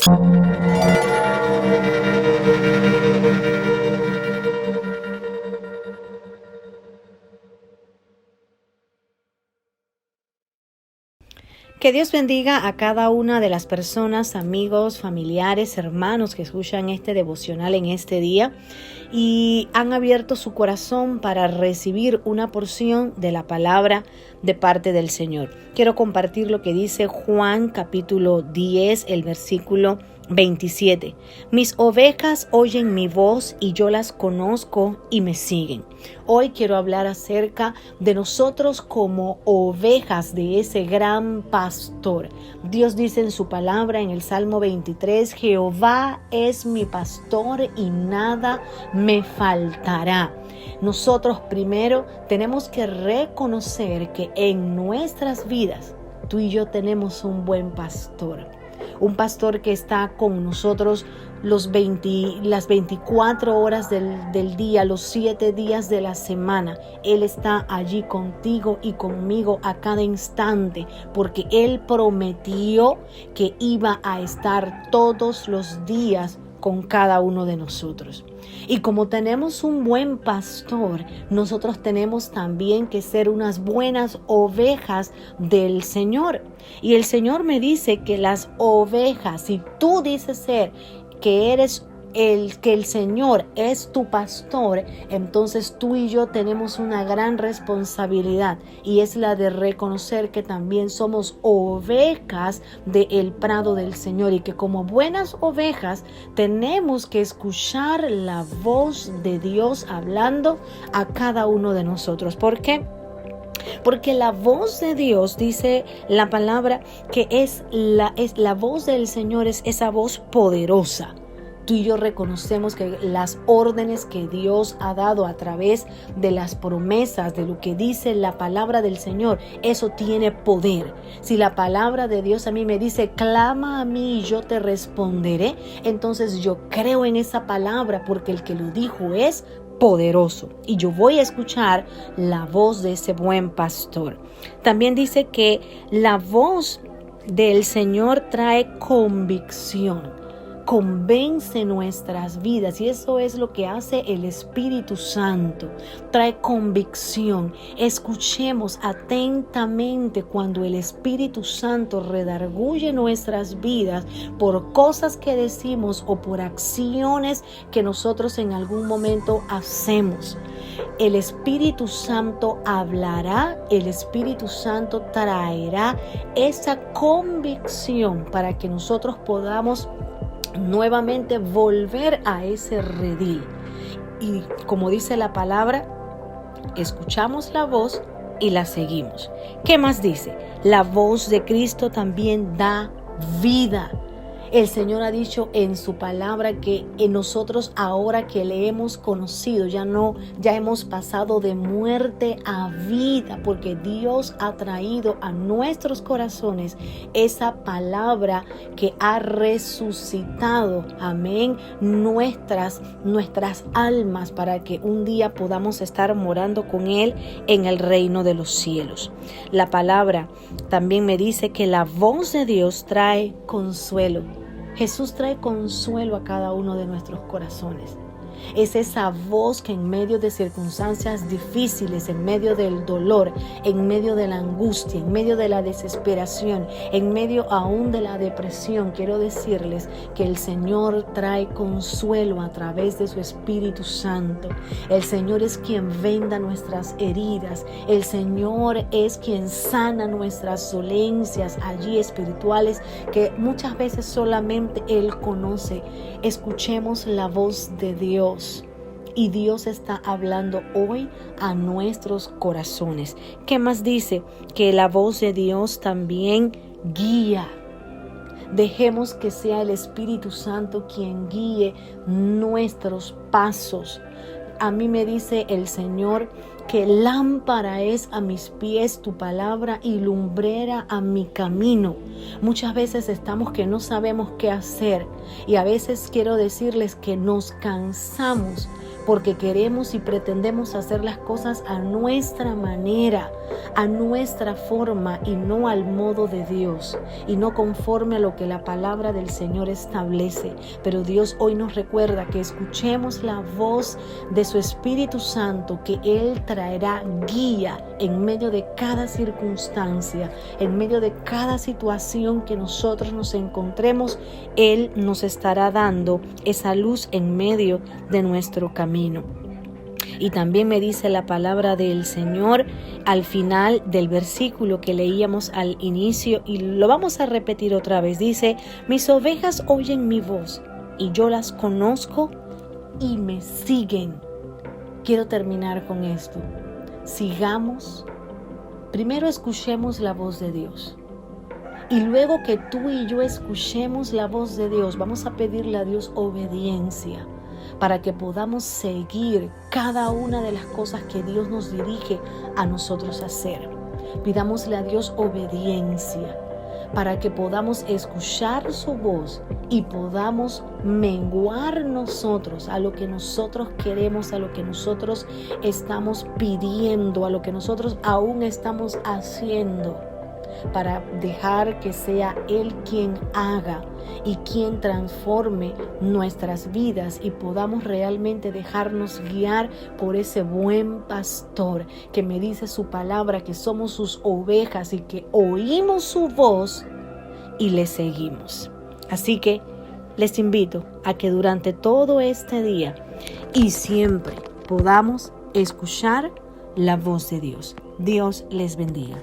Que Dios bendiga a cada una de las personas, amigos, familiares, hermanos que escuchan este devocional en este día y han abierto su corazón para recibir una porción de la palabra de parte del Señor. Quiero compartir lo que dice Juan capítulo 10, el versículo 27. Mis ovejas oyen mi voz y yo las conozco y me siguen. Hoy quiero hablar acerca de nosotros como ovejas de ese gran pastor. Dios dice en su palabra en el Salmo 23, Jehová es mi pastor y nada me faltará. Nosotros primero tenemos que reconocer que en nuestras vidas tú y yo tenemos un buen pastor. Un pastor que está con nosotros las 24 horas del día, los 7 días de la semana. Él está allí contigo y conmigo a cada instante, porque Él prometió que iba a estar todos los días con cada uno de nosotros. Y como tenemos un buen pastor, nosotros tenemos también que ser unas buenas ovejas del Señor. Y el Señor me dice que las ovejas, si tú dices ser que eres que el Señor es tu pastor, entonces tú y yo tenemos una gran responsabilidad, y es la de reconocer que también somos ovejas del prado del Señor, y que como buenas ovejas tenemos que escuchar la voz de Dios hablando a cada uno de nosotros. ¿Por qué? Porque la voz de Dios, dice la palabra, que es la voz del Señor, es esa voz poderosa. Tú y yo reconocemos que las órdenes que Dios ha dado a través de las promesas, de lo que dice la palabra del Señor, eso tiene poder. Si la palabra de Dios a mí me dice, clama a mí y yo te responderé, entonces yo creo en esa palabra, porque el que lo dijo es poderoso, y yo voy a escuchar la voz de ese buen pastor. También dice que la voz del Señor trae convicción, convence nuestras vidas, y eso es lo que hace el Espíritu Santo, trae convicción. Escuchemos atentamente cuando el Espíritu Santo redarguye nuestras vidas por cosas que decimos o por acciones que nosotros en algún momento hacemos. El Espíritu Santo hablará, el Espíritu Santo traerá esa convicción para que nosotros podamos nuevamente volver a ese redil. Y como dice la palabra, escuchamos la voz y la seguimos. ¿Qué más dice? La voz de Cristo también da vida. El Señor ha dicho en su palabra que en nosotros, ahora que le hemos conocido, ya hemos pasado de muerte a vida, porque Dios ha traído a nuestros corazones esa palabra que ha resucitado, amén, nuestras almas, para que un día podamos estar morando con Él en el reino de los cielos. La palabra también me dice que la voz de Dios trae consuelo. Jesús trae consuelo a cada uno de nuestros corazones. Es esa voz que en medio de circunstancias difíciles, en medio del dolor, en medio de la angustia, en medio de la desesperación, en medio aún de la depresión, quiero decirles que el Señor trae consuelo a través de su Espíritu Santo. El Señor es quien venda nuestras heridas. El Señor es quien sana nuestras dolencias allí espirituales que muchas veces solamente Él conoce. Escuchemos la voz de Dios. Y Dios está hablando hoy a nuestros corazones. ¿Qué más dice? Que la voz de Dios también guía. Dejemos que sea el Espíritu Santo quien guíe nuestros pasos. A mí me dice el Señor que lámpara es a mis pies tu palabra y lumbrera a mi camino. Muchas veces estamos que no sabemos qué hacer, y a veces quiero decirles que nos cansamos, porque queremos y pretendemos hacer las cosas a nuestra manera, a nuestra forma y no al modo de Dios y no conforme a lo que la palabra del Señor establece. Pero Dios hoy nos recuerda que escuchemos la voz de su Espíritu Santo, que Él traerá guía en medio de cada circunstancia, en medio de cada situación que nosotros nos encontremos. Él nos estará dando esa luz en medio de nuestro camino. Y también me dice la palabra del Señor al final del versículo que leíamos al inicio, y lo vamos a repetir otra vez. Dice: mis ovejas oyen mi voz y yo las conozco y me siguen. Quiero terminar con esto. Sigamos, primero escuchemos la voz de Dios. Y luego que tú y yo escuchemos la voz de Dios, vamos a pedirle a Dios obediencia para que podamos seguir cada una de las cosas que Dios nos dirige a nosotros hacer. Pidámosle a Dios obediencia para que podamos escuchar su voz y podamos menguar nosotros a lo que nosotros queremos, a lo que nosotros estamos pidiendo, a lo que nosotros aún estamos haciendo, para dejar que sea Él quien haga y quien transforme nuestras vidas y podamos realmente dejarnos guiar por ese buen pastor que me dice su palabra que somos sus ovejas y que oímos su voz y le seguimos. Así que les invito a que durante todo este día y siempre podamos escuchar la voz de Dios. Dios les bendiga.